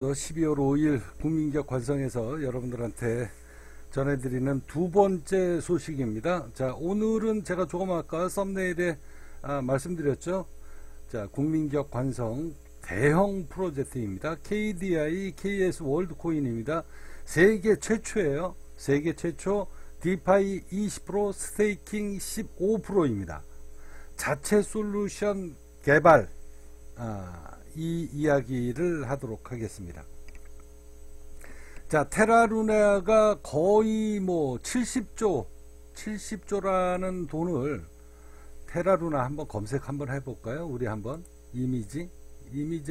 12월 5일 국민기업 관성에서 여러분들한테 전해드리는 두 번째 소식입니다. 자, 오늘은 제가 조금 아까 썸네일에 말씀드렸죠. 자, 국민기업 관성 대형 프로젝트입니다. KDI KS 월드코인입니다. 세계 최초예요. 세계 최초 디파이 20% 스테이킹 15%입니다. 자체 솔루션 개발, 이 이야기를 하도록 하겠습니다. 자, 테라루나가 거의 뭐 70조라는 돈을 테라루나 한번 검색 한번 해볼까요? 우리 한번 이미지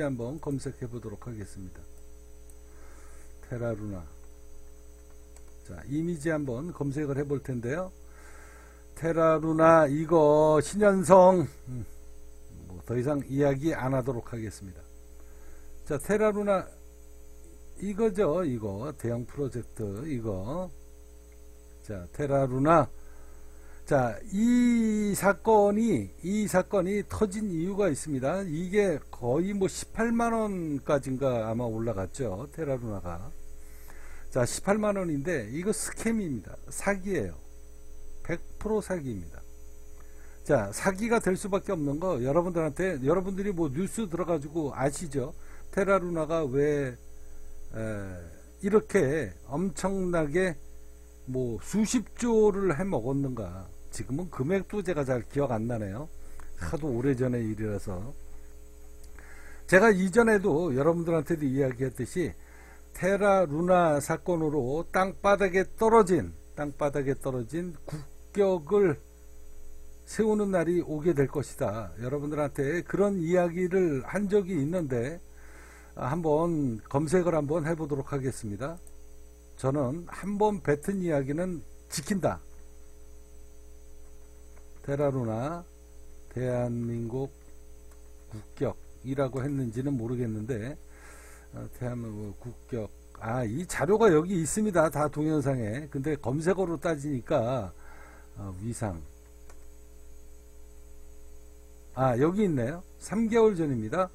한번 검색해 보도록 하겠습니다. 테라루나. 자, 이미지 한번 검색을 해볼 텐데요. 테라루나 이거 신현성 더 이상 이야기 안 하도록 하겠습니다. 자, 테라루나 이거죠. 이거 대형 프로젝트 이거. 자, 테라루나. 자, 이 사건이 터진 이유가 있습니다. 이게 거의 뭐 18만원까지인가 아마 올라갔죠. 테라루나가. 자, 18만원인데 이거 스캠입니다. 사기예요. 100% 사기입니다. 자, 사기가 될 수밖에 없는 거 여러분들이 뭐 뉴스 들어가지고 아시죠? 테라루나가 왜 이렇게 엄청나게 뭐 수십조를 해먹었는가. 지금은 금액도 제가 잘 기억 안 나네요. 하도 오래전의 일이라서. 제가 이전에도 여러분들한테도 이야기했듯이 테라루나 사건으로 땅바닥에 떨어진 국격을 세우는 날이 오게 될 것이다. 여러분들한테 그런 이야기를 한 적이 있는데 한번 검색을 한번 해보도록 하겠습니다. 저는 한번 뱉은 이야기는 지킨다. 테라루나 대한민국 국격이라고 했는지는 모르겠는데 대한민국 국격, 이 자료가 여기 있습니다. 다 동영상에. 근데 검색어로 따지니까 위상, 여기 있네요. 3개월 전입니다.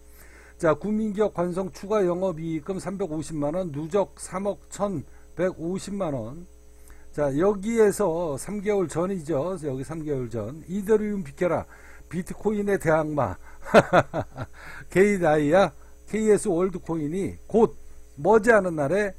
자, 국민기업 관성 추가 영업이익금 350만원, 누적 3억 1150만원. 자, 여기에서 3개월 전이죠. 여기 3개월 전. 이더리움 비켜라. 비트코인의 대항마. KDI야 KS 월드코인이 곧 머지않은 날에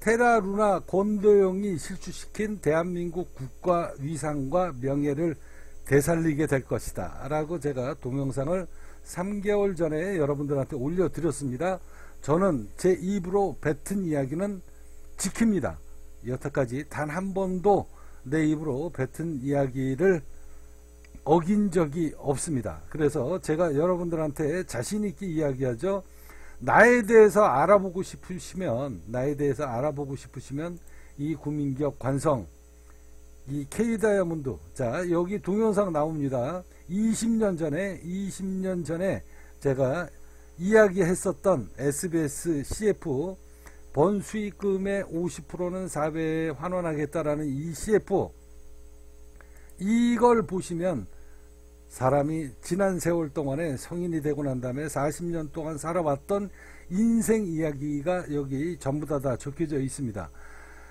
테라루나 권도영이 실추시킨 대한민국 국가 위상과 명예를 되살리게 될 것이다 라고 제가 동영상을 3개월 전에 여러분들한테 올려드렸습니다. 저는 제 입으로 뱉은 이야기는 지킵니다. 여태까지 단 한 번도 내 입으로 뱉은 이야기를 어긴 적이 없습니다. 그래서 제가 여러분들한테 자신있게 이야기하죠. 나에 대해서 알아보고 싶으시면 이 국민기업 관성, 이 K다이아몬드, 자, 여기 동영상 나옵니다. 20년 전에 제가 이야기했었던 SBS CF 번수익금의 50%는 사회에 환원하겠다라는 이 CF, 이걸 보시면 사람이 지난 세월 동안에 성인이 되고 난 다음에 40년 동안 살아왔던 인생 이야기가 여기 전부 다 적혀져 있습니다.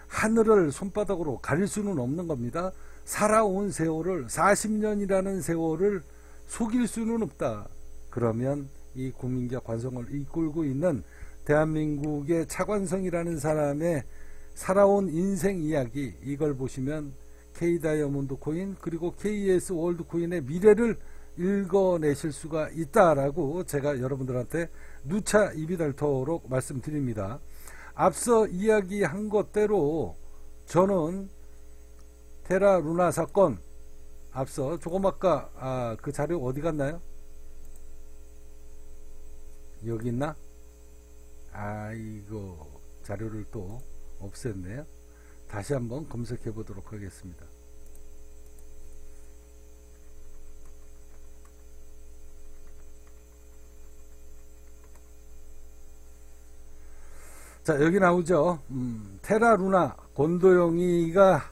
하늘을 손바닥으로 가릴 수는 없는 겁니다. 살아온 세월을, 40년이라는 세월을 속일 수는 없다. 그러면 이 국민기업 관성을 이끌고 있는 대한민국의 차관성이라는 사람의 살아온 인생 이야기, 이걸 보시면 K다이아몬드 코인 그리고 KS 월드코인의 미래를 읽어내실 수가 있다라고 제가 여러분들한테 누차 입이 닳도록 말씀드립니다. 앞서 이야기한 것대로 저는 테라루나 사건, 앞서 조금 아까 그 자료 어디 갔나요? 여기 있나? 이거 자료를 또 없앴네요. 다시 한번 검색해 보도록 하겠습니다. 자, 여기 나오죠. 테라루나 권도영이가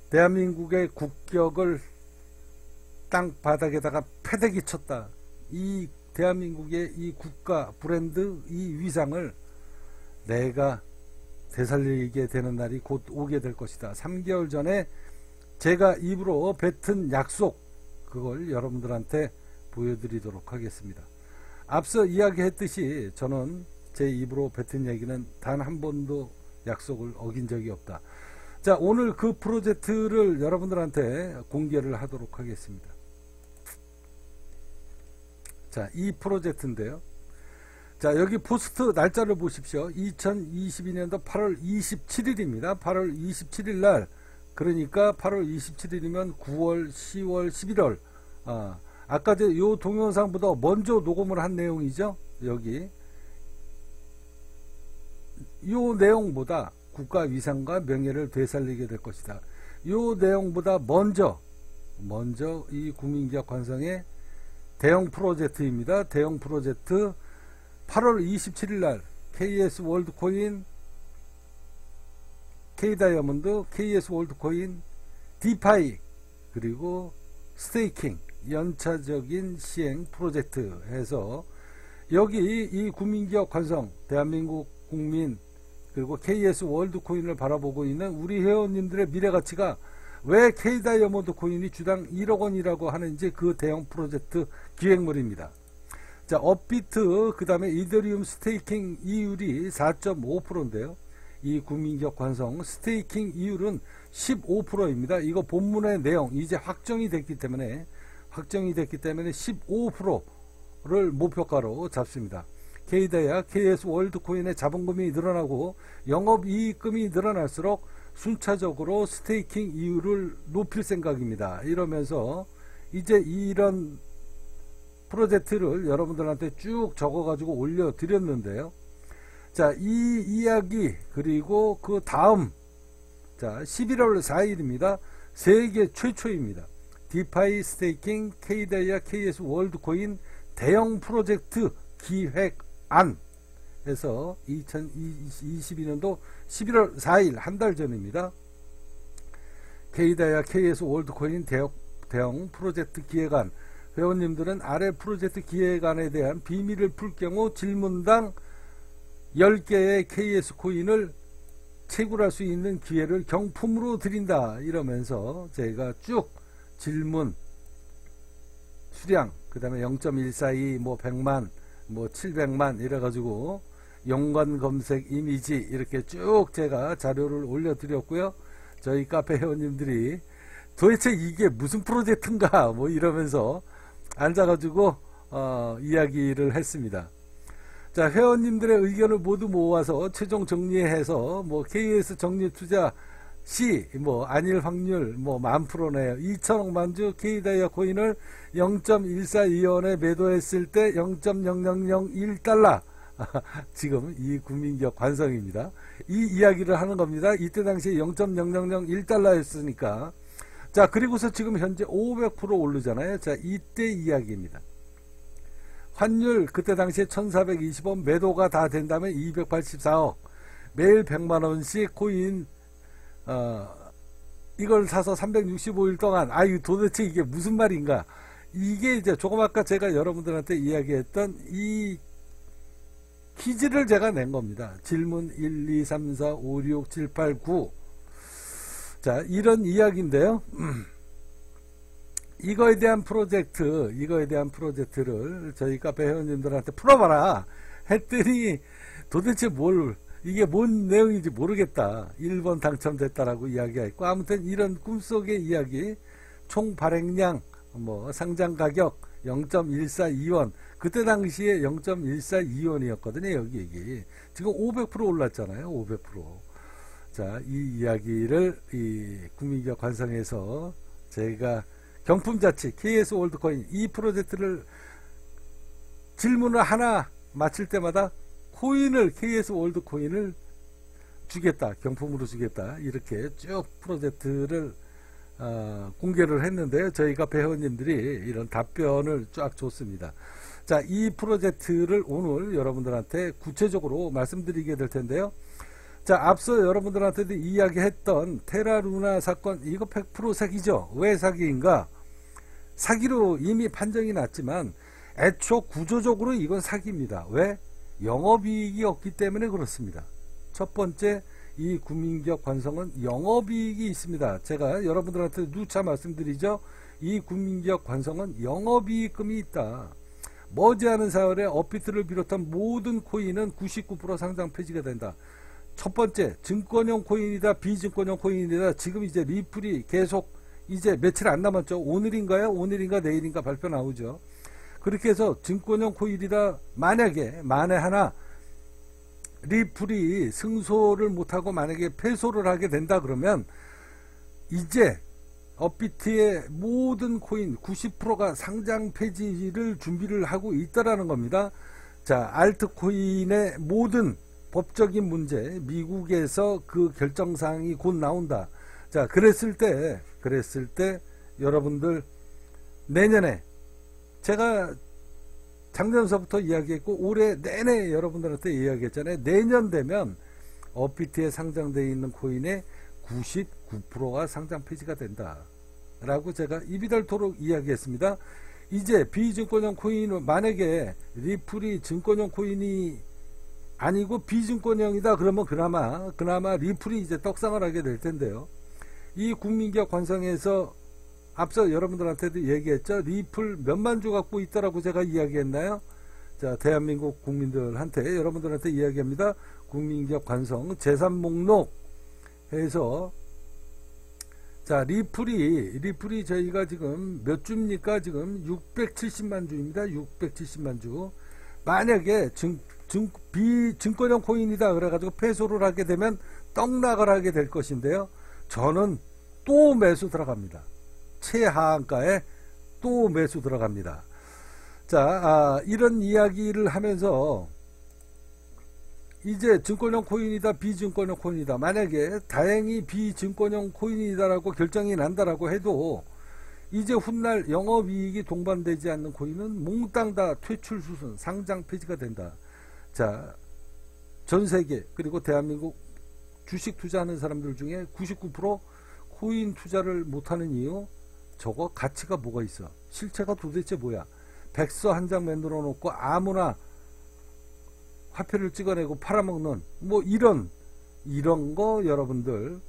대한민국의 국격을 땅바닥에다가 패대기 쳤다. 이 대한민국의 이 국가 브랜드, 이 위상을 내가 되살리게 되는 날이 곧 오게 될 것이다. 3개월 전에 제가 입으로 뱉은 약속, 그걸 여러분들한테 보여드리도록 하겠습니다. 앞서 이야기했듯이 저는 제 입으로 뱉은 얘기는 단 한 번도 약속을 어긴 적이 없다. 자, 오늘 그 프로젝트를 여러분들한테 공개를 하도록 하겠습니다. 자, 이 프로젝트인데요. 자, 여기 포스트 날짜를 보십시오. 2022년도 8월 27일입니다. 8월 27일 날, 그러니까 8월 27일이면 9월, 10월, 11월. 아까 요 동영상보다 먼저 녹음을 한 내용이죠. 여기. 요 내용보다 국가 위상과 명예를 되살리게 될 것이다. 요 내용보다 먼저 이 국민기업 관성의 대형 프로젝트입니다. 대형 프로젝트 8월 27일 날 KS 월드코인, K다이아몬드, KS 월드코인, 디파이, 그리고 스테이킹 연차적인 시행 프로젝트 해서 여기 이 국민기업 관성, 대한민국 국민, 그리고 KS 월드코인을 바라보고 있는 우리 회원님들의 미래가치가 왜 K다이아몬드 코인이 주당 1억 원이라고 하는지 그 대형 프로젝트 기획물입니다. 자, 업비트, 그 다음에 이더리움 스테이킹 이율이 4.5%인데요. 이 국민기업 관성 스테이킹 이율은 15%입니다. 이거 본문의 내용 이제 확정이 됐기 때문에 15%를 목표가로 잡습니다. K다이아, KS 월드코인의 자본금이 늘어나고 영업이익금이 늘어날수록 순차적으로 스테이킹 이율을 높일 생각입니다. 이러면서 이제 이런 프로젝트를 여러분들한테 쭉 적어가지고 올려드렸는데요. 자, 이 이야기, 그리고 그 다음, 자, 11월 4일입니다. 세계 최초입니다. 디파이 스테이킹 K다이아 KS 월드코인 대형 프로젝트 기획안 에서 2022년도 11월 4일 한 달 전입니다. K다이아 KS 월드코인 대형 프로젝트 기획안. 회원님들은 아래 프로젝트 기획안에 대한 비밀을 풀 경우 질문당 10개의 KS 코인을 채굴할 수 있는 기회를 경품으로 드린다. 이러면서 제가 쭉 질문 수량, 그 다음에 0.142, 뭐 100만, 뭐 700만 이래가지고 연관 검색 이미지 이렇게 쭉 제가 자료를 올려드렸고요. 저희 카페 회원님들이 도대체 이게 무슨 프로젝트인가 뭐 이러면서 앉아가지고 이야기를 했습니다. 자, 회원님들의 의견을 모두 모아서 최종 정리해서 뭐 KS 적립투자 시 뭐 안일 확률 뭐 10,000%네요. 2천억 만주 K다이아 코인을 0.142원에 매도했을 때 0.0001달러. 지금 이 국민기업 관성입니다. 이 이야기를 하는 겁니다. 이때 당시에 0.0001달러였으니까. 자, 그리고서 지금 현재 500% 오르잖아요. 자, 이때 이야기입니다. 환율 그때 당시에 1420원 매도가 다 된다면 284억, 매일 100만원씩 코인 이걸 사서 365일 동안, 아유 도대체 이게 무슨 말인가. 이게 이제 조금 아까 제가 여러분들한테 이야기했던 이 퀴즈를 제가 낸 겁니다. 질문 1, 2, 3, 4, 5, 6, 7, 8, 9. 자, 이런 이야기인데요. 이거에 대한 프로젝트를 저희 카페 회원님들한테 풀어봐라 했더니 도대체 이게 뭔 내용인지 모르겠다. 1번 당첨됐다라고 이야기했고, 아무튼 이런 꿈속의 이야기, 총 발행량, 뭐 상장 가격 0.142원, 그때 당시에 0.142원이었거든요. 여기 지금 500% 올랐잖아요. 500%. 자, 이 이야기를 이 국민기업 관성에서 제가 경품자치 KS 월드코인 이 프로젝트를 질문을 하나 마칠 때마다 코인을, KS 월드코인을 주겠다, 경품으로 주겠다, 이렇게 쭉 프로젝트를 공개를 했는데요. 저희가 회원님들이 이런 답변을 쫙 줬습니다. 자, 이 프로젝트를 오늘 여러분들한테 구체적으로 말씀드리게 될 텐데요. 자, 앞서 여러분들한테도 이야기했던 테라루나 사건, 이거 100% 사기죠. 왜 사기인가? 사기로 이미 판정이 났지만 애초 구조적으로 이건 사기입니다. 왜? 영업이익이 없기 때문에 그렇습니다. 첫 번째, 이 국민기업 관성은 영업이익이 있습니다. 제가 여러분들한테 누차 말씀드리죠. 이 국민기업 관성은 영업이익금이 있다. 머지않은 4월에 업비트를 비롯한 모든 코인은 99% 상장 폐지가 된다. 첫 번째, 증권형 코인이다, 비증권형 코인이다. 지금 이제 리플이 계속 이제 며칠 안 남았죠. 오늘인가요? 오늘인가 내일인가 발표 나오죠. 그렇게 해서 증권형 코인이다. 만약에 만에 하나 리플이 승소를 못하고 만약에 패소를 하게 된다 그러면 이제 업비트의 모든 코인 90%가 상장 폐지를 준비를 하고 있다라는 겁니다. 자, 알트코인의 모든 법적인 문제, 미국에서 그 결정사항이 곧 나온다. 자, 그랬을 때 여러분들 내년에 제가 작년서부터 이야기했고 올해 내내 여러분들한테 이야기했잖아요. 내년 되면 업비트에 상장되어 있는 코인의 99%가 상장 폐지가 된다 라고 제가 입이 닳도록 이야기했습니다. 이제 비증권형 코인은 만약에 리플이 증권형 코인이 아니고 비증권형이다 그러면 그나마 리플이 이제 떡상을 하게 될 텐데요. 이 국민기업 관성에서 앞서 여러분들한테도 얘기했죠. 리플 몇만 주 갖고 있다라고 제가 이야기했나요? 자, 대한민국 국민들한테 여러분들한테 이야기합니다. 국민기업 관성 재산 목록 해서 자, 리플이 저희가 지금 몇 주입니까? 지금 670만 주입니다. 670만 주. 만약에 비증권형 코인이다 그래가지고 패소를 하게 되면 떡락을 하게 될 것인데요. 저는 또 매수 들어갑니다. 최하한가에 또 매수 들어갑니다. 자, 이런 이야기를 하면서 이제 증권형 코인이다 비증권형 코인이다 만약에 다행히 비증권형 코인이다라고 결정이 난다라고 해도 이제 훗날 영업이익이 동반되지 않는 코인은 몽땅 다 퇴출 수순 상장 폐지가 된다. 자, 전세계 그리고 대한민국 주식 투자하는 사람들 중에 99% 코인 투자를 못하는 이유 저거 가치가 뭐가 있어? 실체가 도대체 뭐야? 백서 한 장 만들어 놓고 아무나 화폐를 찍어내고 팔아먹는 뭐 이런 거 여러분들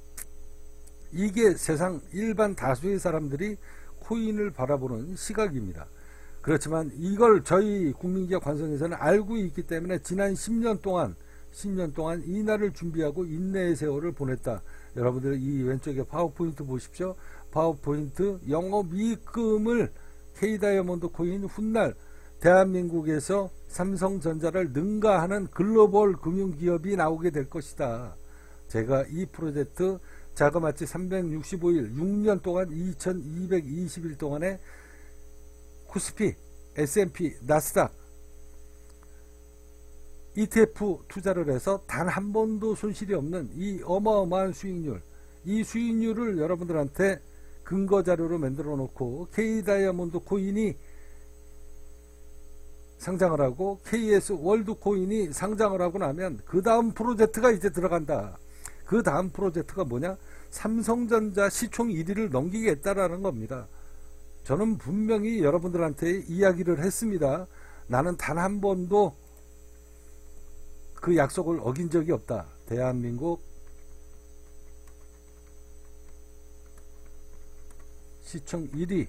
이게 세상 일반 다수의 사람들이 코인을 바라보는 시각입니다. 그렇지만 이걸 저희 국민기업 관성에서는 알고 있기 때문에 지난 10년 동안 이 날을 준비하고 인내의 세월을 보냈다. 여러분들 이 왼쪽에 파워포인트 보십시오. 파워포인트 영업이익금을 K다이아몬드 코인 훗날 대한민국에서 삼성전자를 능가하는 글로벌 금융기업이 나오게 될 것이다. 제가 이 프로젝트 자그마치 365일 6년 동안 2220일 동안에 코스피, S&P, 나스닥 ETF 투자를 해서 단 한 번도 손실이 없는 이 어마어마한 수익률, 이 수익률을 여러분들한테 근거자료로 만들어 놓고 K다이아몬드 코인이 상장을 하고 KS 월드 코인이 상장을 하고 나면 그 다음 프로젝트가 이제 들어간다. 그 다음 프로젝트가 뭐냐? 삼성전자 시총 1위를 넘기겠다라는 겁니다. 저는 분명히 여러분들한테 이야기를 했습니다. 나는 단 한 번도 그 약속을 어긴 적이 없다. 대한민국 시총 1위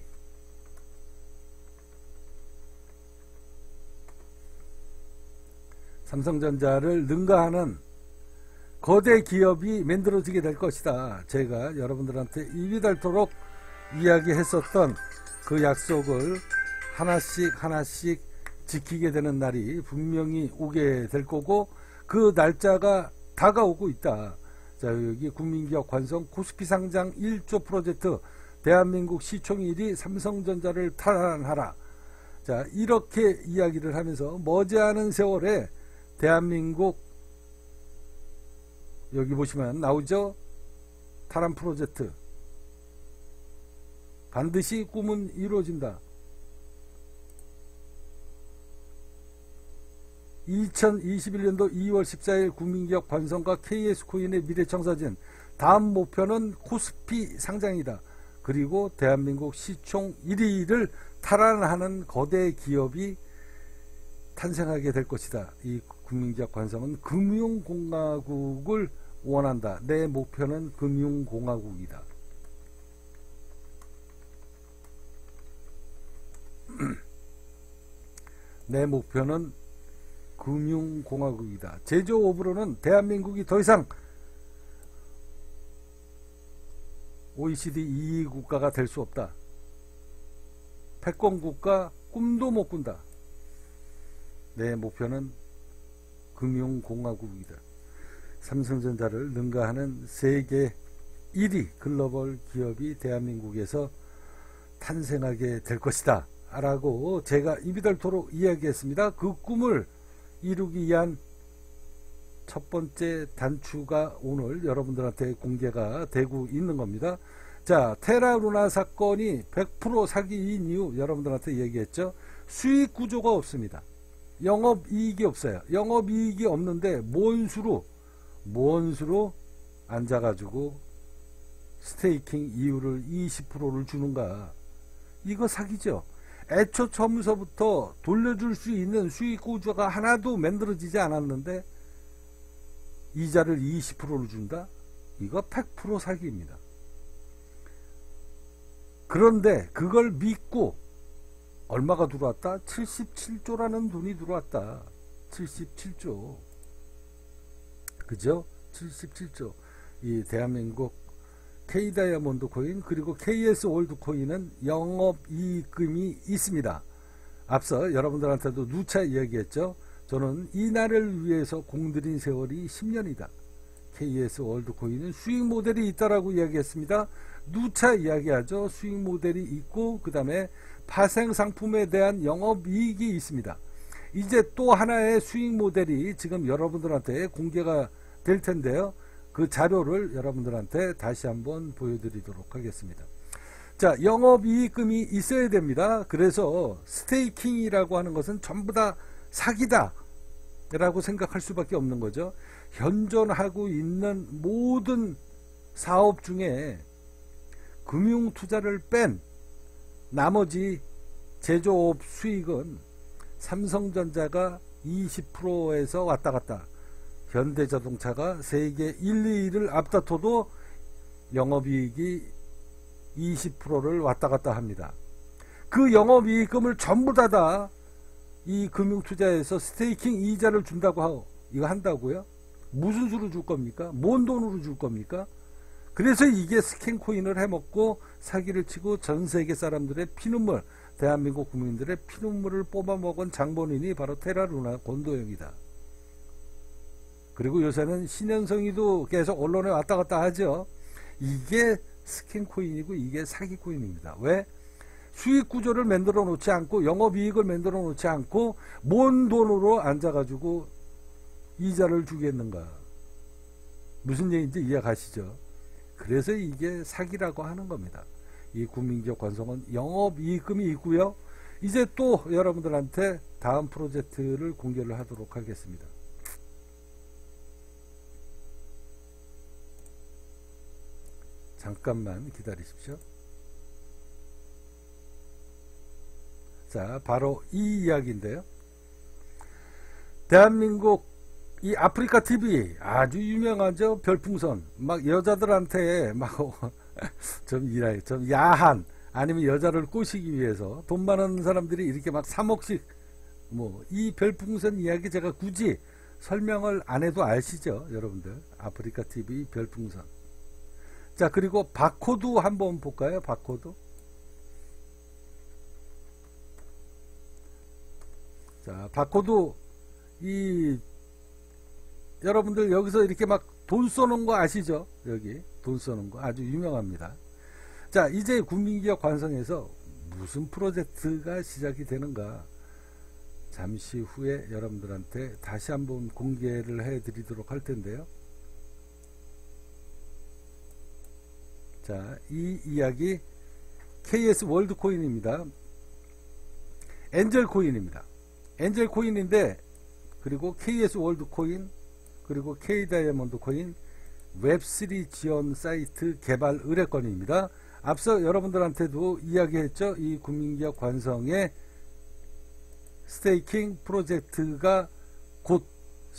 삼성전자를 능가하는 거대 기업이 만들어지게 될 것이다. 제가 여러분들한테 입이 닳도록 이야기했었던 그 약속을 하나씩 지키게 되는 날이 분명히 오게 될 거고 그 날짜가 다가오고 있다. 자, 여기 국민기업 관성 코스피 상장 1조 프로젝트 대한민국 시총 1위 삼성전자를 탈환하라. 자, 이렇게 이야기를 하면서 머지않은 세월에 대한민국 여기 보시면 나오죠. 탈환 프로젝트 반드시 꿈은 이루어진다. 2021년도 2월 14일 국민기업 관성과 KS코인의 미래청사진 다음 목표는 코스피 상장이다. 그리고 대한민국 시총 1위를 탈환하는 거대 기업이 탄생하게 될 것이다. 이 국민기업 관성은 금융공화국을 원한다. 내 목표는 금융공화국이다. 내 목표는 금융공화국이다. 제조업으로는 대한민국이 더 이상 OECD 2위 국가가 될 수 없다. 패권국가 꿈도 못 꾼다. 내 목표는 금융공화국이다. 삼성전자를 능가하는 세계 1위 글로벌 기업이 대한민국에서 탄생하게 될 것이다 라고 제가 입이 닳도록 이야기했습니다. 그 꿈을 이루기 위한 첫 번째 단추가 오늘 여러분들한테 공개가 되고 있는 겁니다. 자, 테라루나 사건이 100% 사기인 이유 여러분들한테 얘기했죠. 수익 구조가 없습니다. 영업이익이 없어요. 영업이익이 없는데 뭔 수로 앉아가지고 스테이킹 이율을 20%를 주는가. 이거 사기죠. 애초 처음서부터 돌려줄 수 있는 수익 구조가 하나도 만들어지지 않았는데 이자를 20%를 준다? 이거 100% 사기입니다. 그런데 그걸 믿고 얼마가 들어왔다? 77조라는 돈이 들어왔다. 77조. 그죠? 77조. 이 대한민국 K다이아몬드 코인 그리고 KS 월드 코인은 영업이익금이 있습니다. 앞서 여러분들한테도 누차 이야기했죠. 저는 이 날을 위해서 공들인 세월이 10년이다. KS 월드 코인은 수익 모델이 있다라고 이야기했습니다. 누차 이야기하죠. 수익 모델이 있고 그 다음에 파생 상품에 대한 영업이익이 있습니다. 이제 또 하나의 수익 모델이 지금 여러분들한테 공개가 될 텐데요. 그 자료를 여러분들한테 다시 한번 보여드리도록 하겠습니다. 자, 영업이익금이 있어야 됩니다. 그래서 스테이킹이라고 하는 것은 전부 다 사기다 라고 생각할 수밖에 없는 거죠. 현존하고 있는 모든 사업 중에 금융투자를 뺀 나머지 제조업 수익은 삼성전자가 20%에서 왔다 갔다, 현대자동차가 세계 1, 2위를 앞다퉈도 영업이익이 20%를 왔다 갔다 합니다. 그 영업이익금을 전부 다 이 금융투자에서 스테이킹 이자를 준다고 하고 이거 한다고요? 무슨 수로 줄 겁니까? 뭔 돈으로 줄 겁니까? 그래서 이게 스캔코인을 해먹고 사기를 치고 전 세계 사람들의 피눈물, 대한민국 국민들의 피눈물을 뽑아먹은 장본인이 바로 테라루나 권도영이다. 그리고 요새는 신현성이도 계속 언론에 왔다 갔다 하죠. 이게 스캔코인이고 이게 사기코인입니다. 왜? 수익 구조를 만들어 놓지 않고 영업이익을 만들어 놓지 않고 뭔 돈으로 앉아가지고 이자를 주겠는가. 무슨 얘기인지 이해가시죠? 그래서 이게 사기라고 하는 겁니다. 이 국민기업 관성은 영업이익금이 있고요. 이제 또 여러분들한테 다음 프로젝트를 공개를 하도록 하겠습니다. 잠깐만 기다리십시오. 자, 바로 이 이야기인데요. 대한민국 이 아프리카 TV 아주 유명하죠. 별풍선 막 여자들한테 막 좀 야한 아니면 여자를 꼬시기 위해서 돈 많은 사람들이 이렇게 막 3억씩 뭐 이 별풍선 이야기 제가 굳이 설명을 안 해도 아시죠, 여러분들. 아프리카 TV 별풍선. 자, 그리고 바코드 한번 볼까요? 바코드. 자, 바코드 여러분들 여기서 이렇게 막 돈 쏘는 거 아시죠? 여기 돈 쏘는 거 아주 유명합니다. 자, 이제 국민기업 관성에서 무슨 프로젝트가 시작이 되는가 잠시 후에 여러분들한테 다시 한번 공개를 해 드리도록 할 텐데요. 자, 이 이야기 KS 월드 코인입니다. 엔젤 코인입니다. 엔젤 코인인데, 그리고 KS 월드 코인, 그리고 K 다이아몬드 코인, 웹3 지원 사이트 개발 의뢰권입니다. 앞서 여러분들한테도 이야기했죠. 이 국민기업 관성의 스테이킹 프로젝트가 곧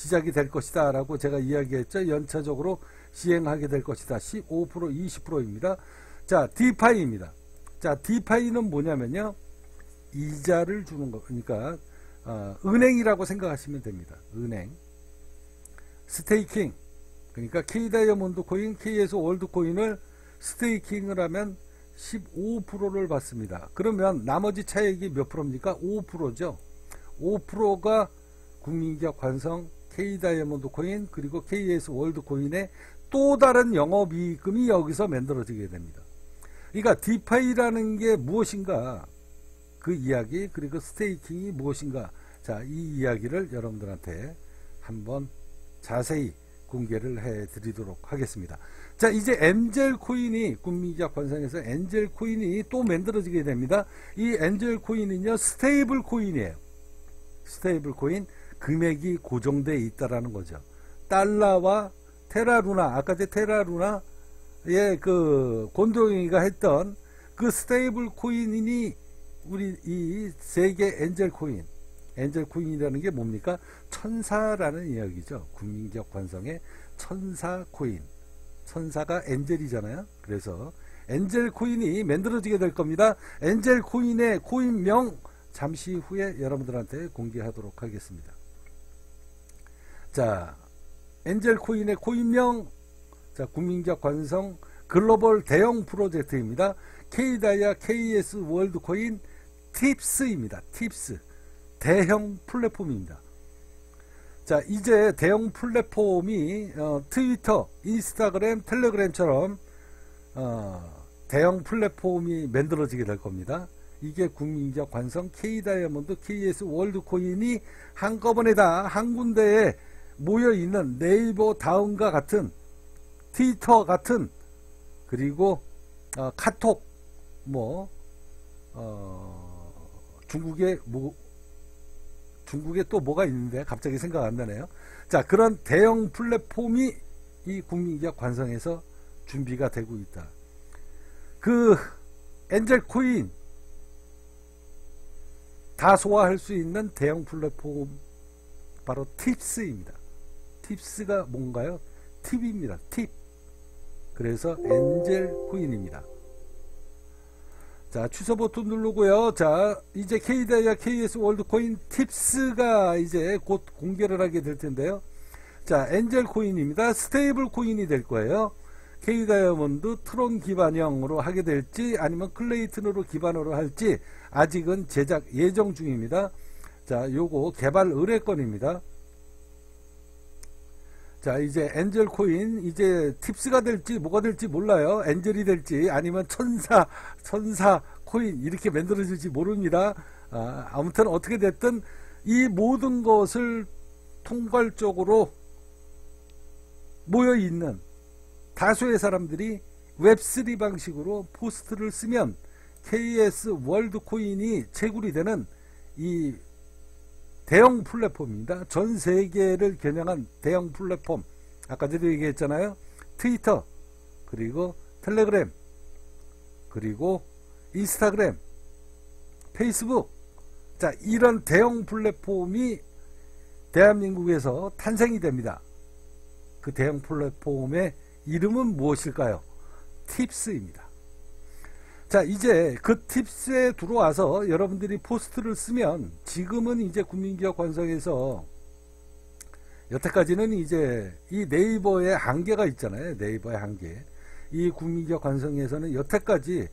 시작이 될 것이다 라고 제가 이야기했죠. 연차적으로 시행하게 될 것이다. 15%, 20%입니다. 자, 디파이입니다. 자, 디파이는 뭐냐면요, 이자를 주는 거, 그러니까 은행이라고 생각하시면 됩니다. 은행. 스테이킹, 그러니까 K다이아몬드 코인, KS 월드 코인을 스테이킹을 하면 15%를 받습니다. 그러면 나머지 차액이 몇 프로입니까? 5%죠. 5%가 국민기업 관성, K다이아몬드 코인, 그리고 KS 월드 코인의 또 다른 영업이익금이 여기서 만들어지게 됩니다. 그러니까 디파이라는 게 무엇인가, 그 이야기, 그리고 스테이킹이 무엇인가, 자, 이 이야기를 여러분들한테 한번 자세히 공개를 해 드리도록 하겠습니다. 자, 이제 엔젤 코인이, 국민기업 관성에서 엔젤 코인이 또 만들어지게 됩니다. 이 엔젤 코인은요, 스테이블 코인이에요. 스테이블 코인, 금액이 고정되어 있다라는 거죠. 달러와 테라루나, 아까 제 테라루나의 그 곤동이가 했던 그 스테이블 코인이 우리 이 세계 엔젤 코인, 엔젤 코인이라는 게 뭡니까? 천사라는 이야기죠. 국민기업 관성의 천사 코인. 천사가 엔젤이잖아요. 그래서 엔젤 코인이 만들어지게 될 겁니다. 엔젤 코인의 코인명 잠시 후에 여러분들한테 공개하도록 하겠습니다. 자, 엔젤 코인의 코인명, 자, 국민기업 관성 글로벌 대형 프로젝트입니다. K다이아 KS 월드 코인 팁스입니다. 팁스. 대형 플랫폼입니다. 자, 이제 대형 플랫폼이 트위터, 인스타그램, 텔레그램처럼 대형 플랫폼이 만들어지게 될 겁니다. 이게 국민기업 관성 K다이아몬드 KS 월드 코인이 한꺼번에 다 한 군데에 모여있는 네이버 다음과 같은, 트위터 같은, 그리고 카톡, 뭐 중국에 또 뭐가 있는데 갑자기 생각 안 나네요. 자, 그런 대형 플랫폼이 이 국민기업 관성에서 준비가 되고 있다. 그 엔젤 코인 다 소화할 수 있는 대형 플랫폼, 바로 팁스입니다. 팁스가 뭔가요? 팁입니다. 팁. 그래서 엔젤 코인입니다. 자, 취소 버튼 누르고요. 자, 이제 K다이아 KS 월드 코인 팁스가 이제 곧 공개를 하게 될 텐데요. 자, 엔젤 코인입니다. 스테이블 코인이 될 거예요. K다이아몬드 트론 기반형으로 하게 될지 아니면 클레이튼으로 기반으로 할지 아직은 제작 예정 중입니다. 자, 요거 개발 의뢰건입니다. 자, 이제 엔젤 코인, 이제 팁스가 될지 뭐가 될지 몰라요. 엔젤이 될지 아니면 천사 코인 이렇게 만들어질지 모릅니다. 아무튼 어떻게 됐든 이 모든 것을 통괄적으로 모여있는 다수의 사람들이 웹3 방식으로 포스트를 쓰면 KS 월드 코인이 채굴이 되는 이 대형 플랫폼입니다. 전 세계를 겨냥한 대형 플랫폼. 아까 전에 얘기했잖아요. 트위터, 그리고 텔레그램, 그리고 인스타그램, 페이스북. 자, 이런 대형 플랫폼이 대한민국에서 탄생이 됩니다. 그 대형 플랫폼의 이름은 무엇일까요? 팁스입니다. 자, 이제 그 팁스에 들어와서 여러분들이 포스트를 쓰면, 지금은 이제 국민기업 관성에서 여태까지는 이제 이 네이버의 한계가 있잖아요. 네이버의 한계. 이 국민기업 관성에서는 여태까지,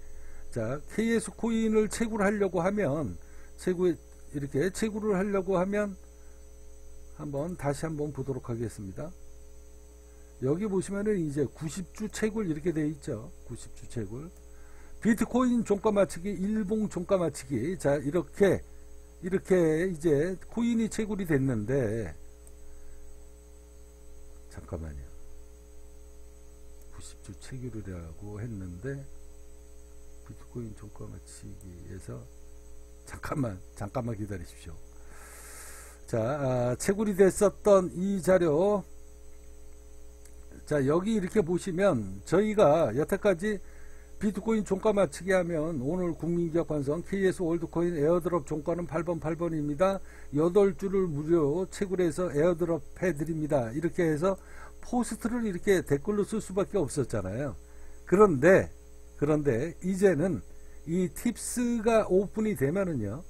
자, KS 코인을 채굴하려고 하면, 이렇게 채굴을 하려고 하면 다시 한번 보도록 하겠습니다. 여기 보시면은 이제 90주 채굴 이렇게 되어 있죠. 90주 채굴. 비트코인 종가 맞추기, 일봉 종가 맞추기. 자, 이렇게 이제 코인이 채굴이 됐는데, 잠깐만요. 90주 채굴이라고 했는데, 비트코인 종가 맞추기에서, 잠깐만 기다리십시오. 자, 채굴이 됐었던 이 자료, 자, 여기 이렇게 보시면 저희가 여태까지 비트코인 종가 맞추기 하면 오늘 국민기업 관성 KS 월드코인 에어드롭 종가는 8번 8번입니다. 8주를 무료 채굴해서 에어드롭 해드립니다. 이렇게 해서 포스트를 이렇게 댓글로 쓸 수밖에 없었잖아요. 그런데 이제는 이 팁스가 오픈이 되면은요,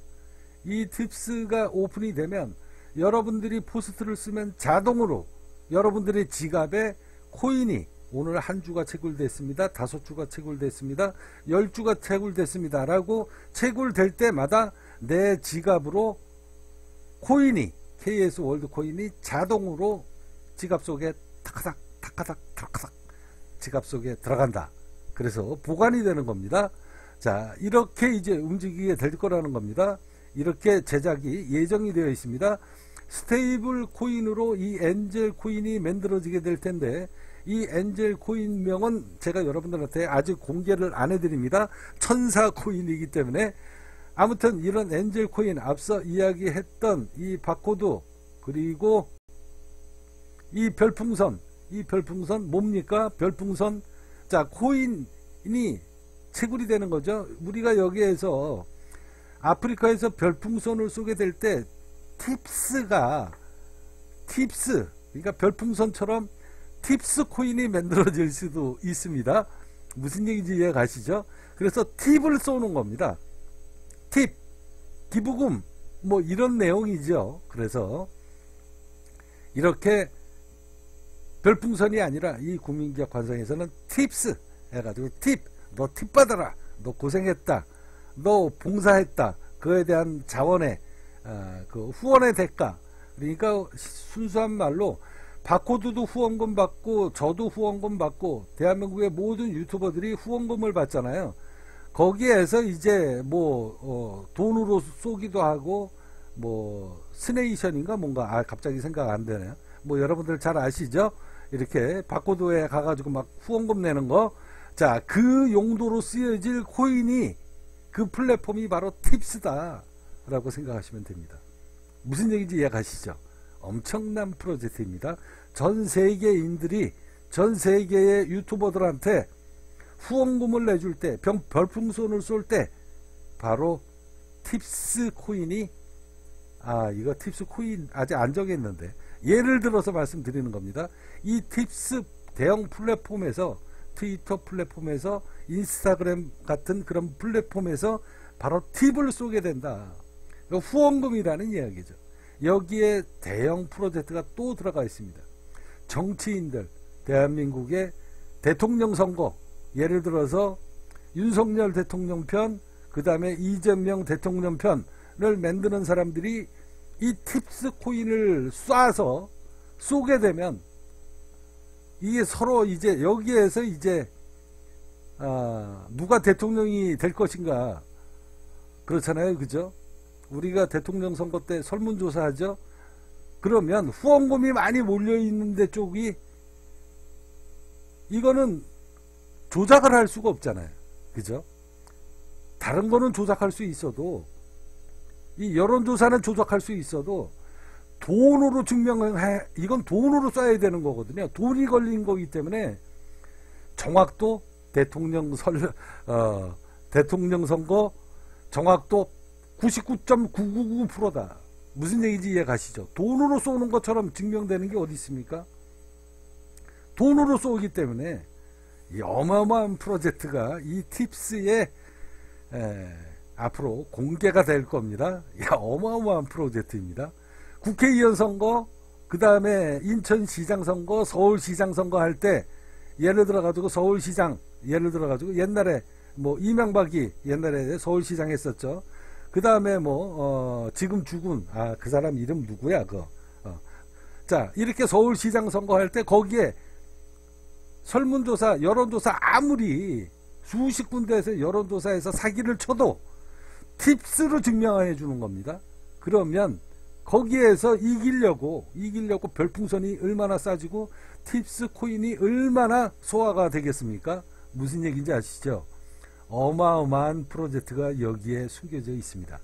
이 팁스가 오픈이 되면 여러분들이 포스트를 쓰면 자동으로 여러분들의 지갑에 코인이 오늘 한 주가 채굴됐습니다. 5주가 채굴됐습니다. 10주가 채굴됐습니다. 라고 채굴될 때마다 내 지갑으로 코인이, KS 월드 코인이 자동으로 지갑 속에 타카닥 타카닥 타카닥 지갑 속에 들어간다. 그래서 보관이 되는 겁니다. 자, 이렇게 이제 움직이게 될 거라는 겁니다. 이렇게 제작이 예정이 되어 있습니다. 스테이블 코인으로 이 엔젤 코인이 만들어지게 될 텐데, 이 엔젤 코인명은 제가 여러분들한테 아직 공개를 안 해드립니다. 천사 코인이기 때문에. 아무튼 이런 엔젤 코인, 앞서 이야기했던 이 바코드, 그리고 이 별풍선 뭡니까? 별풍선. 자, 코인이 채굴이 되는 거죠. 우리가 여기에서 아프리카에서 별풍선을 쏘게 될 때 팁스, 그러니까 별풍선처럼 팁스 코인이 만들어질 수도 있습니다. 무슨 얘기인지 이해 가시죠? 그래서 팁을 쏘는 겁니다. 팁, 기부금, 뭐 이런 내용이죠. 그래서 이렇게 별풍선이 아니라 이 국민기업 관성에서는 팁스 해가지고 팁, 너 팁 받아라, 너 고생했다, 너 봉사했다, 그에 대한 자원의 그 후원의 대가. 그러니까 순수한 말로 바코드도 후원금 받고 저도 후원금 받고 대한민국의 모든 유튜버들이 후원금을 받잖아요. 거기에서 이제 뭐 돈으로 쏘기도 하고, 뭐 스네이션인가 뭔가 갑자기 생각 안 되네요. 뭐 여러분들 잘 아시죠? 이렇게 바코드에 가가지고 막 후원금 내는 거. 자, 그 용도로 쓰여질 코인이, 그 플랫폼이 바로 팁스다 라고 생각하시면 됩니다. 무슨 얘기인지 이해가시죠? 엄청난 프로젝트입니다. 전 세계인들이, 전 세계의 유튜버들한테 후원금을 내줄 때, 별풍선을 쏠 때 바로 팁스 코인이, 이거 팁스 코인 아직 안 정했는데 예를 들어서 말씀드리는 겁니다. 이 팁스 대형 플랫폼에서, 트위터 플랫폼에서, 인스타그램 같은 그런 플랫폼에서 바로 팁을 쏘게 된다. 후원금이라는 이야기죠. 여기에 대형 프로젝트가 또 들어가 있습니다. 정치인들, 대한민국의 대통령 선거, 예를 들어서 윤석열 대통령 편, 그 다음에 이재명 대통령 편을 만드는 사람들이 이 팁스 코인을 쏴서 쏘게 되면, 이게 서로 이제 여기에서 이제 누가 대통령이 될 것인가, 그렇잖아요. 그죠? 우리가 대통령 선거 때 설문조사 하죠. 그러면 후원금이 많이 몰려있는 데 쪽이, 이거는 조작을 할 수가 없잖아요. 그죠? 다른 거는 조작할 수 있어도, 이 여론조사는 조작할 수 있어도 돈으로 이건 돈으로 써야 되는 거거든요. 돈이 걸린 거기 때문에 정확도, 대통령 선거 정확도 99.999%다. 무슨 얘기인지 이해 가시죠? 돈으로 쏘는 것처럼 증명되는 게 어디 있습니까? 돈으로 쏘기 때문에 이 어마어마한 프로젝트가 이 팁스에 앞으로 공개가 될 겁니다. 어마어마한 프로젝트입니다. 국회의원 선거, 그 다음에 인천시장 선거, 서울시장 선거 할 때, 예를 들어 가지고 서울시장, 예를 들어 가지고 옛날에 뭐 이명박이 옛날에 서울시장 했었죠. 그 다음에 뭐 지금 죽은 그 사람 이름 누구야 그거. 자, 이렇게 서울시장 선거할 때 거기에 설문조사, 여론조사, 아무리 수십 군데에서 여론조사에서 사기를 쳐도 팁스로 증명해 주는 겁니다. 그러면 거기에서 이기려고 별풍선이 얼마나 싸지고 팁스 코인이 얼마나 소화가 되겠습니까? 무슨 얘기인지 아시죠? 어마어마한 프로젝트가 여기에 숨겨져 있습니다.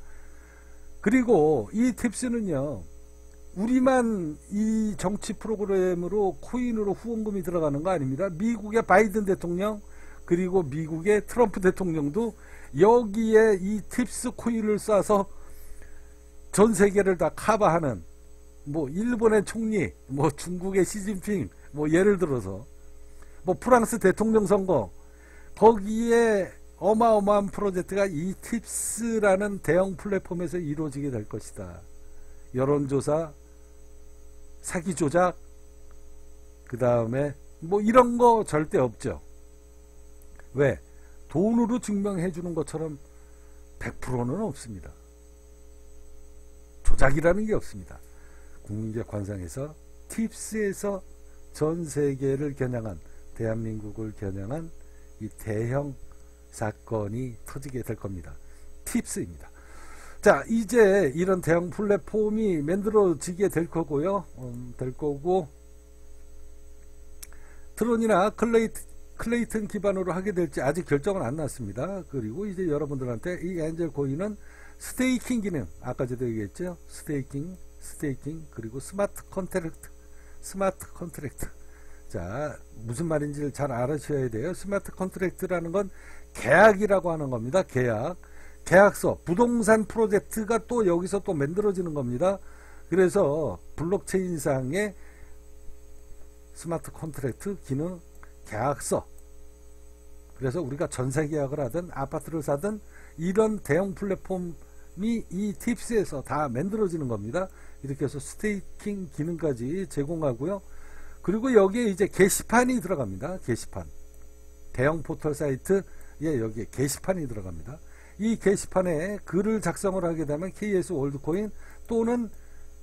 그리고 이 팁스는요, 우리만 이 정치 프로그램으로 코인으로 후원금이 들어가는 거 아닙니다. 미국의 바이든 대통령, 그리고 미국의 트럼프 대통령도 여기에 이 팁스 코인을 쏴서 전 세계를 다 커버하는, 뭐 일본의 총리, 뭐 중국의 시진핑, 뭐 예를 들어서 뭐 프랑스 대통령 선거, 거기에 어마어마한 프로젝트가 이 팁스라는 대형 플랫폼에서 이루어지게 될 것이다. 여론조사, 사기 조작, 그 다음에 뭐 이런 거 절대 없죠. 왜? 돈으로 증명해 주는 것처럼 100%는 없습니다. 조작이라는 게 없습니다. 국민적 관상에서 팁스에서 전 세계를 겨냥한, 대한민국을 겨냥한 이 대형 사건이 터지게 될 겁니다. 팁스입니다. 자, 이제 이런 대형 플랫폼이 만들어지게 될 거고요. 될 거고, 트론이나 클레이튼 기반으로 하게 될지 아직 결정은 안 났습니다. 그리고 이제 여러분들한테 이 엔젤 코인은 스테이킹 기능, 아까 저도 얘기했죠. 스테이킹, 그리고 스마트 컨트랙트. 자, 무슨 말인지를 잘 알아셔야 돼요. 스마트 컨트랙트라는 건 계약이라고 하는 겁니다. 계약서, 부동산 프로젝트가 또 여기서 또 만들어지는 겁니다. 그래서 블록체인상의 스마트 컨트랙트 기능, 계약서. 그래서 우리가 전세 계약을 하든 아파트를 사든 이런 대형 플랫폼이 이 팁스에서 다 만들어지는 겁니다. 이렇게 해서 스테이킹 기능까지 제공하고요. 그리고 여기에 이제 게시판이 들어갑니다. 게시판. 대형 포털 사이트에 여기에 게시판이 들어갑니다. 이 게시판에 글을 작성을 하게 되면 KS 월드코인 또는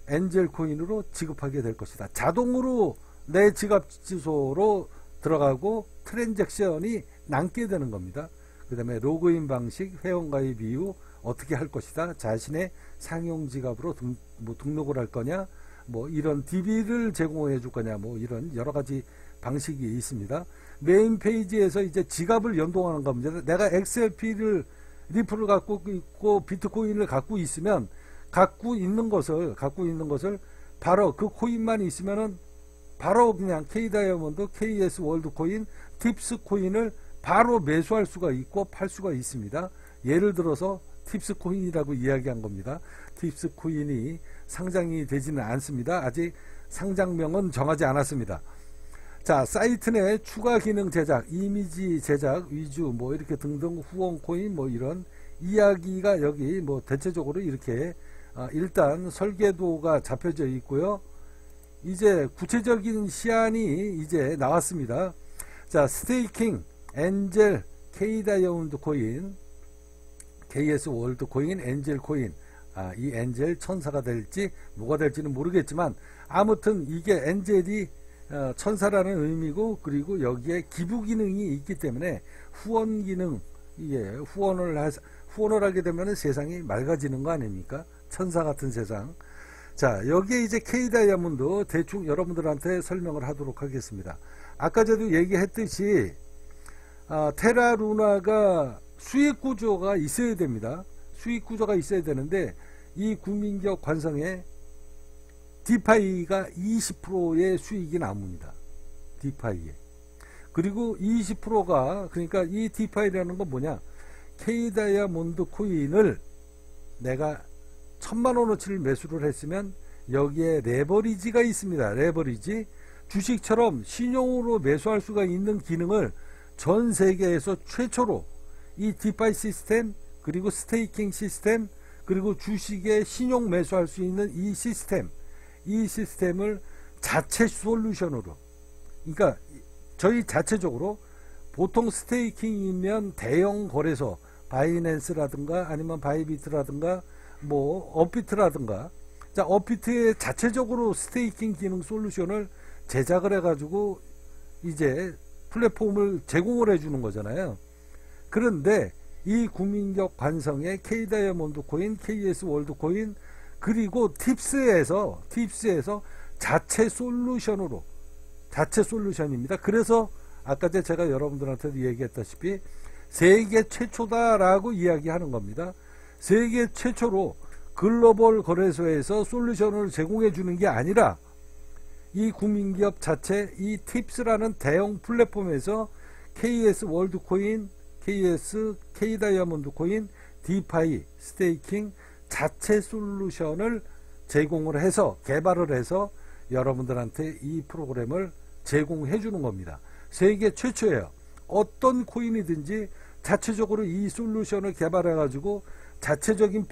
엔젤 코인으로 지급하게 될 것이다. 자동으로 내 지갑 주소로 들어가고 트랜잭션이 남게 되는 겁니다. 그 다음에 로그인 방식, 회원가입 이후 어떻게 할 것이다. 자신의 상용 지갑으로 등록을 할 거냐, 뭐 이런 DB를 제공해 줄 거냐, 뭐 이런 여러 가지 방식이 있습니다. 메인 페이지에서 이제 지갑을 연동하는 겁니다. 내가 XRP를 리플을 갖고 있고 비트코인을 갖고 있으면 갖고 있는 것을 바로 그 코인만 있으면은 바로 그냥 K다이아몬드, KS 월드코인, 팁스 코인을 바로 매수할 수가 있고 팔 수가 있습니다. 예를 들어서 팁스 코인이라고 이야기한 겁니다. 팁스 코인이 상장이 되지는 않습니다. 아직 상장명은 정하지 않았습니다. 자, 사이트 내 추가 기능 제작, 이미지 제작, 위주 뭐 이렇게 등등 후원 코인 뭐 이런 이야기가 여기 뭐 대체적으로 이렇게 일단 설계도가 잡혀져 있고요. 이제 구체적인 시안이 이제 나왔습니다. 자, 스테이킹, 엔젤, K다이아몬드 코인, KS 월드 코인, 엔젤 코인. 이 엔젤 천사가 될지 뭐가 될지는 모르겠지만 아무튼 이게 엔젤이 천사라는 의미고, 그리고 여기에 기부 기능이 있기 때문에 후원 기능, 후원을 하게 되면 세상이 맑아지는 거 아닙니까? 천사 같은 세상. 자, 여기에 이제 K다이아몬드 대충 여러분들한테 설명을 하도록 하겠습니다. 아까 저도 얘기했듯이 테라루나가 수익 구조가 있어야 됩니다. 수익 구조가 있어야 되는데 이 국민적 관성에 디파이가 20%의 수익이 남습니다. 디파이에. 그리고 20%가, 그러니까 이 디파이라는 건 뭐냐, K다이아몬드 코인을 내가 1000만원어치를 매수를 했으면 여기에 레버리지가 있습니다. 레버리지. 주식처럼 신용으로 매수할 수가 있는 기능을 전 세계에서 최초로 이 디파이 시스템, 그리고 스테이킹 시스템, 그리고 주식에 신용 매수할 수 있는 이 시스템을 자체 솔루션으로, 그러니까 저희 자체적으로 보통 스테이킹이면 대형 거래소, 바이낸스라든가 아니면 바이비트라든가 뭐 업비트라든가, 자, 업비트에 자체적으로 스테이킹 기능 솔루션을 제작을 해가지고 이제 플랫폼을 제공을 해주는 거잖아요. 그런데 이 국민적 관성의 K다이아몬드 코인, KS 월드 코인, 그리고 팁스에서 자체 솔루션입니다. 그래서 아까 제가 여러분들한테도 얘기했다시피 세계 최초다라고 이야기하는 겁니다. 세계 최초로 글로벌 거래소에서 솔루션을 제공해 주는 게 아니라 이 국민기업 자체 이 팁스라는 대형 플랫폼에서 KS 월드 코인, KS K 다이아몬드 코인, 디파이, 스테이킹 자체 솔루션을 제공을 해서 개발을 해서 여러분들한테 이 프로그램을 제공해 주는 겁니다. 세계 최초예요. 어떤 코인이든지 자체적으로 이 솔루션을 개발해 가지고 자체적인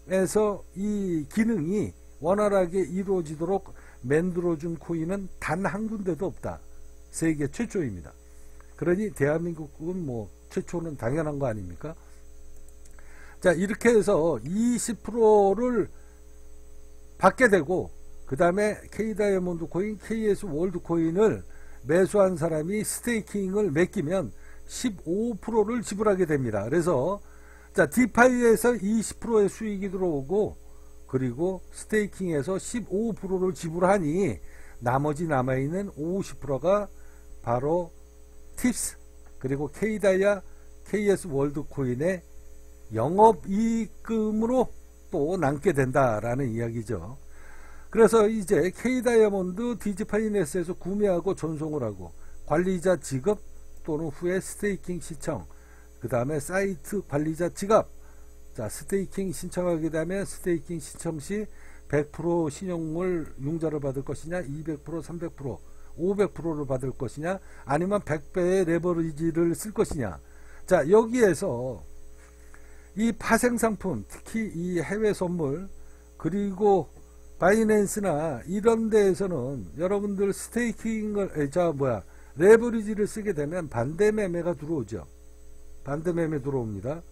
프로그램에서 이 기능이 원활하게 이루어지도록 만들어준 코인은 단 한 군데도 없다. 세계 최초입니다. 그러니 대한민국은 뭐 최초는 당연한 거 아닙니까? 자, 이렇게 해서 20%를 받게 되고, 그 다음에 K다이아몬드 코인, KS 월드 코인을 매수한 사람이 스테이킹을 맡기면 15%를 지불하게 됩니다. 그래서 자, 디파이에서 20%의 수익이 들어오고, 그리고 스테이킹에서 15%를 지불하니 나머지 남아있는 50%가 바로 팁스 그리고 K다이아, KS 월드 코인의 영업이익금으로 또 남게 된다라는 이야기죠. 그래서 이제 K다이아몬드 디지파이낸스에서 구매하고 전송을 하고 관리자 지급 또는 후에 스테이킹 신청, 그 다음에 사이트 관리자 지갑. 자, 스테이킹 신청하게 되면 스테이킹 신청 시 100% 신용을 융자를 받을 것이냐, 200%, 300%, 500%를 받을 것이냐, 아니면 100배의 레버리지를 쓸 것이냐. 자, 여기에서 이 파생 상품, 특히 이 해외 선물, 그리고 바이낸스나 이런 데에서는 여러분들 스테이킹을, 레버리지를 쓰게 되면 반대 매매가 들어오죠. 반대 매매 들어옵니다.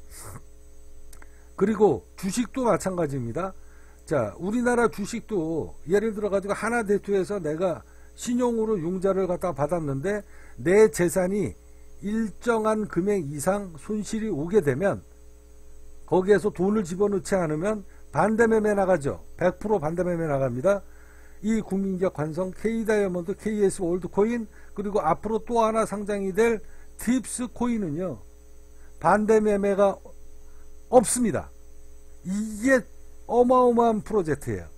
그리고 주식도 마찬가지입니다. 자, 우리나라 주식도 예를 들어 가지고 하나대투에서 내가 신용으로 융자를 갖다 받았는데 내 재산이 일정한 금액 이상 손실이 오게 되면 거기에서 돈을 집어넣지 않으면 반대매매 나가죠. 100% 반대매매 나갑니다. 이 국민기업 관성 K다이아몬드, KS 월드코인, 그리고 앞으로 또 하나 상장이 될 팁스 코인은요, 반대매매가 없습니다. 이게 어마어마한 프로젝트예요.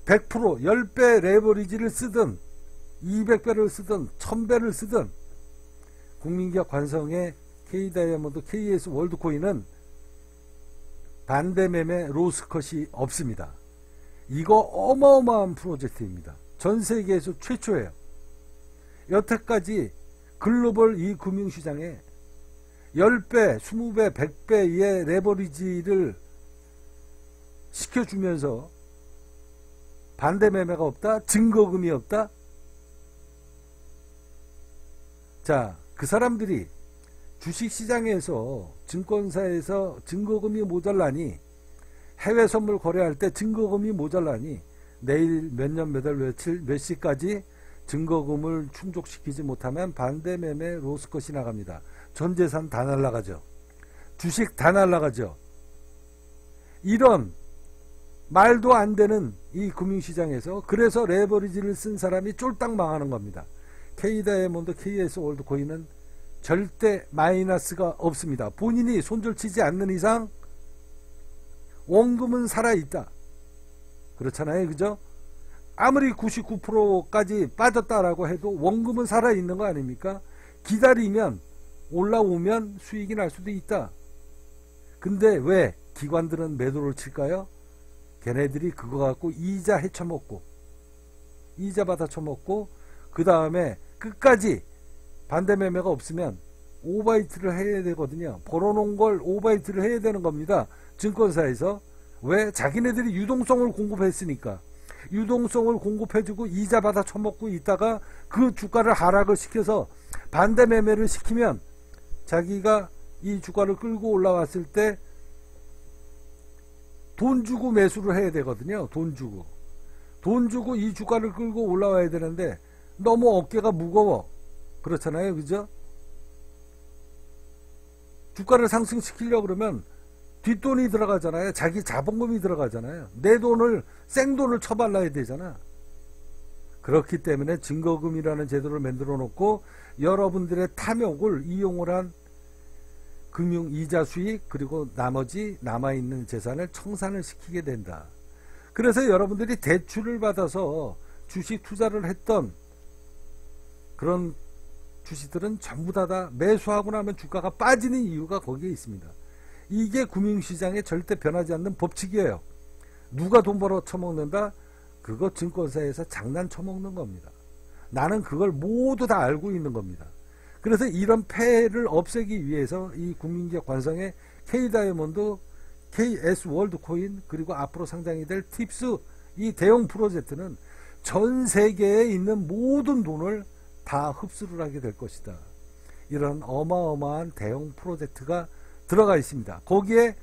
100%, 10배 레버리지를 쓰든 200배를 쓰든 1000배를 쓰든 국민기업 관성의 K다이아몬드, KS 월드코인은 반대매매 로스컷이 없습니다. 이거 어마어마한 프로젝트입니다. 전 세계에서 최초예요. 여태까지 글로벌 이 금융시장에 10배, 20배, 100배의 레버리지를 시켜주면서 반대매매가 없다? 증거금이 없다? 자, 그 사람들이 주식시장에서 증권사에서 증거금이 모자라니, 해외 선물 거래할 때 증거금이 모자라니 내일 몇 년 몇 월 며칠 몇 시까지 증거금을 충족시키지 못하면 반대매매 로스컷이 나갑니다. 전 재산 다 날라가죠. 주식 다 날라가죠. 이런 말도 안 되는 이 금융시장에서 그래서 레버리지를 쓴 사람이 쫄딱 망하는 겁니다. K다이아몬드, KS 월드코인은 절대 마이너스가 없습니다. 본인이 손절치지 않는 이상 원금은 살아있다. 그렇잖아요. 그죠? 아무리 99%까지 빠졌다라고 해도 원금은 살아있는 거 아닙니까? 기다리면 올라오면 수익이 날 수도 있다. 근데 왜 기관들은 매도를 칠까요? 걔네들이 그거 갖고 이자 헤쳐먹고, 이자 받아 쳐먹고, 그 다음에 끝까지 반대매매가 없으면 오바이트를 해야 되거든요. 벌어놓은 걸 오바이트를 해야 되는 겁니다. 증권사에서. 왜? 자기네들이 유동성을 공급했으니까. 유동성을 공급해주고 이자 받아 쳐먹고 있다가 그 주가를 하락을 시켜서 반대매매를 시키면 자기가 이 주가를 끌고 올라왔을 때 돈 주고 매수를 해야 되거든요. 돈 주고 이 주가를 끌고 올라와야 되는데 너무 어깨가 무거워. 그렇잖아요. 그죠? 주가를 상승시키려고 그러면 뒷돈이 들어가잖아요. 자기 자본금이 들어가잖아요. 내 돈을, 생돈을 쳐발라야 되잖아. 그렇기 때문에 증거금이라는 제도를 만들어 놓고 여러분들의 탐욕을 이용을 한 금융 이자 수익, 그리고 나머지 남아있는 재산을 청산을 시키게 된다. 그래서 여러분들이 대출을 받아서 주식 투자를 했던 그런 주식들은 전부 다 매수하고 나면 주가가 빠지는 이유가 거기에 있습니다. 이게 금융시장에 절대 변하지 않는 법칙이에요. 누가 돈 벌어 처먹는다? 그거 증권사에서 장난 쳐먹는 겁니다. 나는 그걸 모두 다 알고 있는 겁니다. 그래서 이런 폐해를 없애기 위해서 이 국민기업 관성의 K다이아몬드, KS월드코인, 그리고 앞으로 상장이 될 팁스, 이 대형 프로젝트는 전 세계에 있는 모든 돈을 다 흡수를 하게 될 것이다. 이런 어마어마한 대형 프로젝트가 들어가 있습니다. 거기에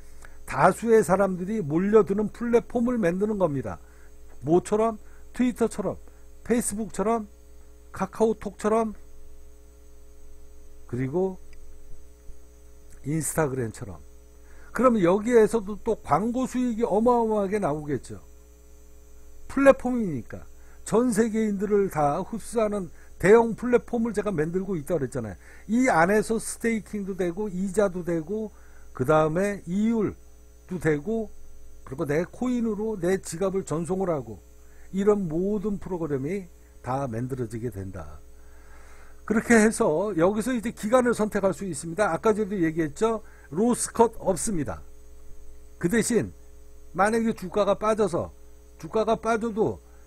다수의 사람들이 몰려드는 플랫폼을 만드는 겁니다. 뭐처럼? 트위터처럼, 페이스북처럼, 카카오톡처럼, 그리고 인스타그램처럼. 그러면 여기에서도 또 광고 수익이 어마어마하게 나오겠죠. 플랫폼이니까 전 세계인들을 다 흡수하는 대형 플랫폼을 제가 만들고 있다고 그랬잖아요. 이 안에서 스테이킹도 되고 이자도 되고 그 다음에 이율도 되고 그리고 내 코인으로 내 지갑을 전송을 하고 이런 모든 프로그램이 다 만들어지게 된다. 그렇게 해서 여기서 이제 기간을 선택할 수 있습니다. 아까 전에도 얘기했죠. 로스컷 없습니다. 그 대신 만약에 주가가 빠져도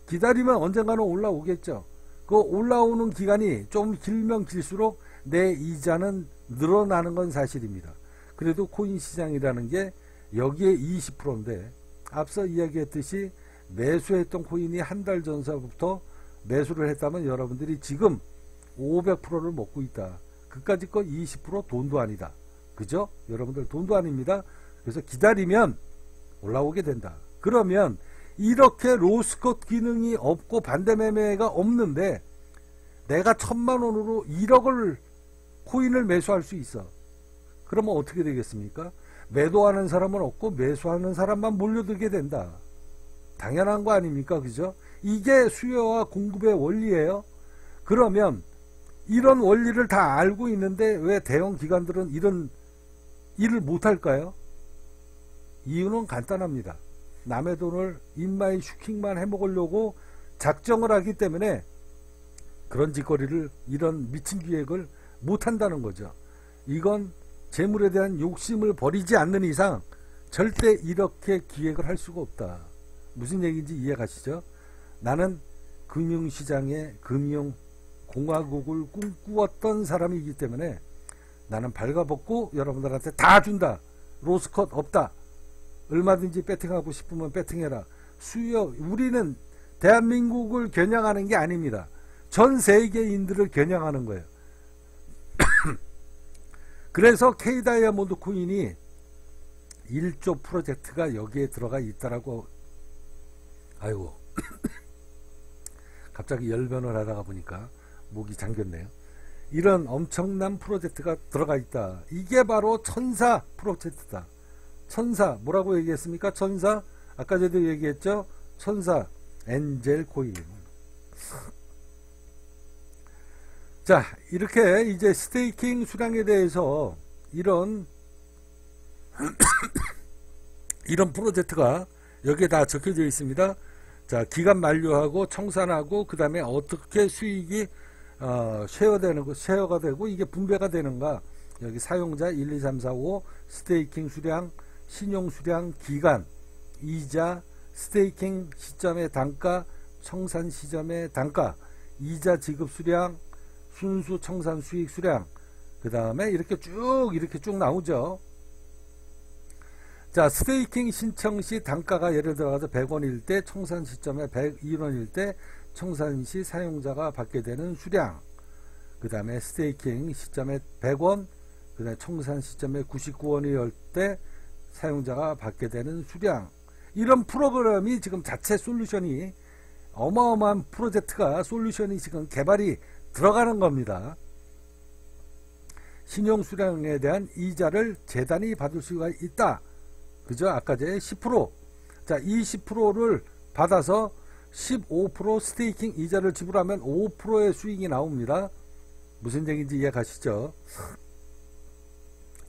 기다리면 언젠가는 올라오겠죠. 그 올라오는 기간이 좀 길면 길수록 내 이자는 늘어나는 건 사실입니다. 그래도 코인 시장이라는 게 여기에 20%인데 앞서 이야기했듯이 매수했던 코인이 한 달 전서부터 매수를 했다면 여러분들이 지금 500%를 먹고 있다. 그까짓 거 20% 돈도 아니다. 그죠? 여러분들 돈도 아닙니다. 그래서 기다리면 올라오게 된다. 그러면 이렇게 로스컷 기능이 없고 반대 매매가 없는데 내가 1000만원으로 1억을 코인을 매수할 수 있어. 그러면 어떻게 되겠습니까? 매도하는 사람은 없고 매수하는 사람만 몰려들게 된다. 당연한 거 아닙니까? 그죠? 이게 수요와 공급의 원리예요. 그러면 이런 원리를 다 알고 있는데 왜 대형 기관들은 이런 일을 못할까요? 이유는 간단합니다. 남의 돈을 인마이 슈킹만 해먹으려고 작정을 하기 때문에 그런 짓거리를, 이런 미친 기획을 못한다는 거죠. 이건 재물에 대한 욕심을 버리지 않는 이상 절대 이렇게 기획을 할 수가 없다. 무슨 얘기인지 이해가시죠? 나는 금융시장의 금융공화국을 꿈꾸었던 사람이기 때문에 나는 발가벗고 여러분들한테 다 준다. 로스컷 없다. 얼마든지 배팅하고 싶으면 배팅해라. 수요, 우리는 대한민국을 겨냥하는 게 아닙니다. 전 세계인들을 겨냥하는 거예요. 그래서 K다이아몬드 코인이 1조 프로젝트가 여기에 들어가 있다라고. 아이고 갑자기 열변을 하다가 보니까 목이 잠겼네요. 이런 엄청난 프로젝트가 들어가 있다. 이게 바로 천사 프로젝트다. 천사 뭐라고 얘기했습니까? 천사 아까 전에도 얘기했죠. 천사 엔젤 코인. 자, 이렇게 이제 스테이킹 수량에 대해서 이런 이런 프로젝트가 여기에 다 적혀져 있습니다. 자, 기간 만료하고 청산하고 그 다음에 어떻게 수익이 쉐어가 되고 이게 분배가 되는가. 여기 사용자 1, 2, 3, 4, 5 스테이킹 수량, 신용 수량, 기간, 이자, 스테이킹 시점의 단가, 청산 시점의 단가, 이자 지급 수량, 순수 청산 수익 수량, 그 다음에 이렇게 쭉 나오죠. 자, 스테이킹 신청 시 단가가 예를 들어서 100원일 때, 청산 시점에 102원일 때 청산 시 사용자가 받게 되는 수량, 그 다음에 스테이킹 시점에 100원, 그 다음에 청산 시점에 99원일 때 사용자가 받게 되는 수량. 이런 프로그램이 지금 자체 솔루션이, 어마어마한 프로젝트가, 솔루션이 지금 개발이 들어가는 겁니다. 신용 수량에 대한 이자를 재단이 받을 수가 있다. 그죠? 아까 제 10%. 자, 이 10%를 받아서 15% 스테이킹 이자를 지불하면 5%의 수익이 나옵니다. 무슨 얘기인지 이해가시죠?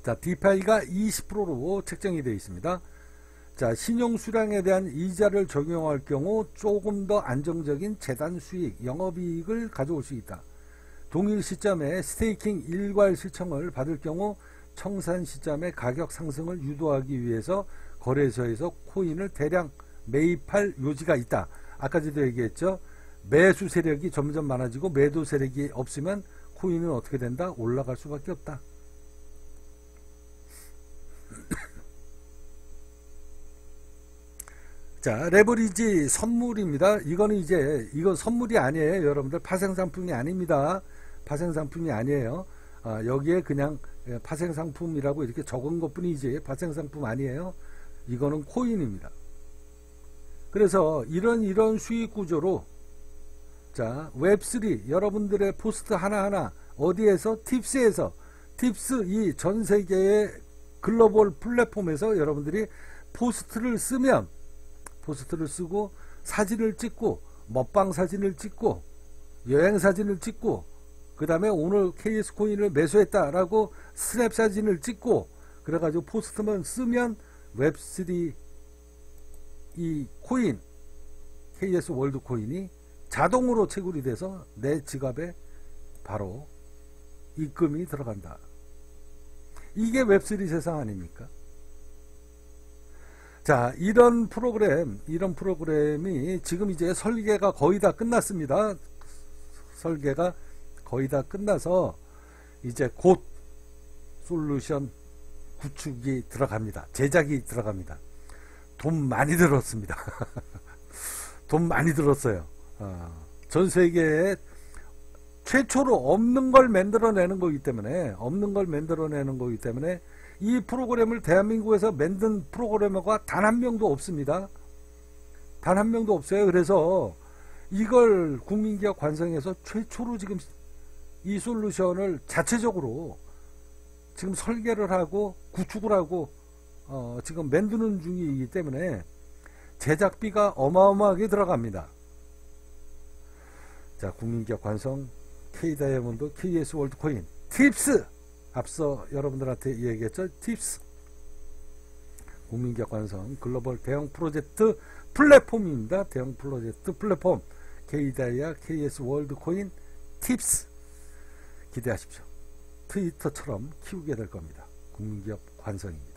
자, 디파이가 20%로 책정이 되어 있습니다. 자, 신용 수량에 대한 이자를 적용할 경우 조금 더 안정적인 재단 수익, 영업이익을 가져올 수 있다. 동일 시점에 스테이킹 일괄 시청을 받을 경우 청산 시점의 가격 상승을 유도하기 위해서 거래소에서 코인을 대량 매입할 요지가 있다. 아까도 얘기했죠. 매수 세력이 점점 많아지고 매도 세력이 없으면 코인은 어떻게 된다? 올라갈 수밖에 없다. 자, 레버리지 선물입니다. 이거는 이건 선물이 아니에요. 여러분들 파생상품이 아닙니다. 파생상품이 아니에요. 여기에 그냥 파생상품이라고 이렇게 적은 것 뿐이지 파생상품 아니에요. 이거는 코인입니다. 그래서 이런 수익 구조로 자, 웹3 여러분들의 포스트 하나하나 어디에서? 팁스에서 팁스 이 전 세계의 글로벌 플랫폼에서 여러분들이 포스트를 쓰고 사진을 찍고 먹방 사진을 찍고 여행 사진을 찍고 그 다음에 오늘 KS 코인을 매수했다라고 스냅 사진을 찍고 그래가지고 포스트만 쓰면 웹3 이 코인 KS 월드 코인이 자동으로 채굴이 돼서 내 지갑에 바로 입금이 들어간다. 이게 웹3 세상 아닙니까? 자, 이런 프로그램이 지금 이제 설계가 거의 다 끝났습니다. 설계가 거의 다 끝나서 이제 곧 솔루션 구축이 들어갑니다. 제작이 들어갑니다. 돈 많이 들었습니다. 돈 많이 들었어요. 전 세계에 최초로 없는 걸 만들어내는 거기 때문에 이 프로그램을 대한민국에서 만든 프로그래머가 단 한 명도 없습니다. 단 한 명도 없어요. 그래서 이걸 국민기업 관성에서 최초로 지금 이 솔루션을 자체적으로 지금 설계를 하고 구축을 하고 지금 만드는 중이기 때문에 제작비가 어마어마하게 들어갑니다. 자, 국민기업 관성 K다이아몬드 KS 월드코인 팁스 앞서 여러분들한테 얘기했죠. 팁스 국민기업 관성 글로벌 대형 프로젝트 플랫폼입니다. 대형 프로젝트 플랫폼 K다이아 KS 월드코인 팁스 기대하십시오. 트위터처럼 키우게 될 겁니다. 국민기업 관성입니다.